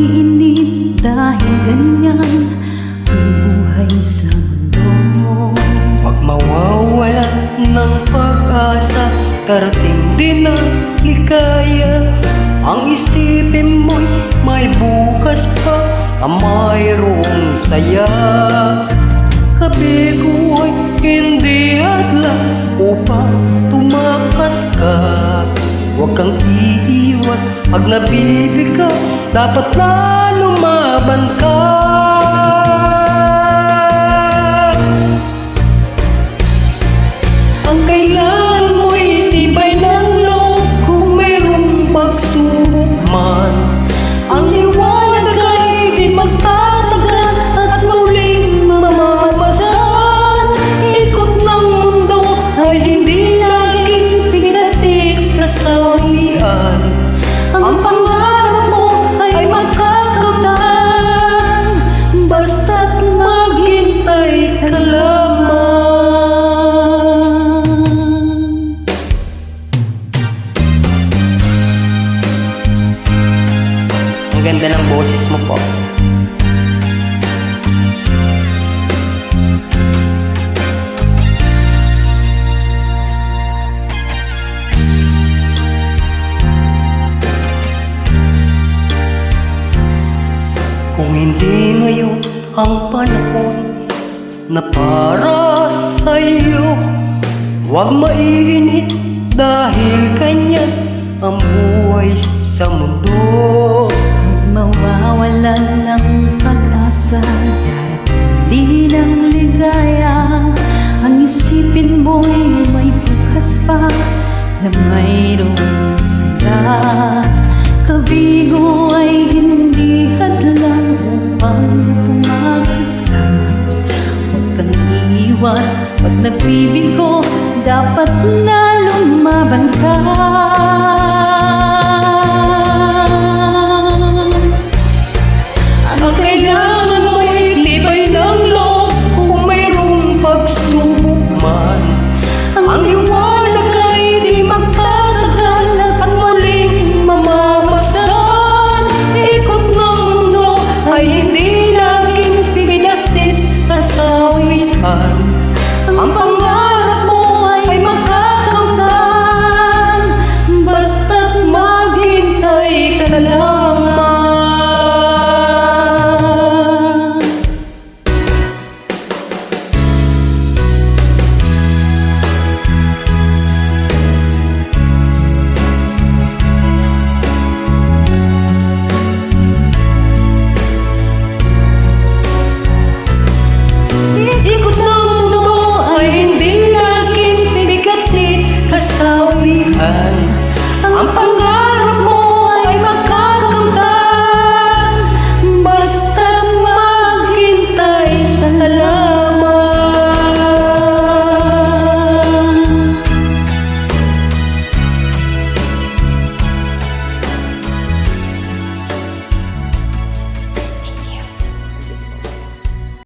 umiinit dahil ganyan ang buhay sa mundo. Pag mawawalan ng pag-asa, darating din ang ligaya. Ang isipin mo'y may bukas pa, ang mayroong saya. Kabigo ay hindi hadlang upang tumakas ka. Huwag kang iiwas pag nabibigat, dapat na lumaban ka. Ang kailangan mo'y tibay ng loob kung mayroong pagsubok man. Ang liwanag ay di magtatagal at muling mamamasdan. Ikot ng mundo ay hindi laging pinatik kasawian. Ang pangarap mo ay magkakamtan, basta't maghintay ka lamang. Ang ganda ng boses mo po. Kung hindi ngayon ang panahon na para sa'yo, huwag mainit dahil ganyan ang buhay sa mundo.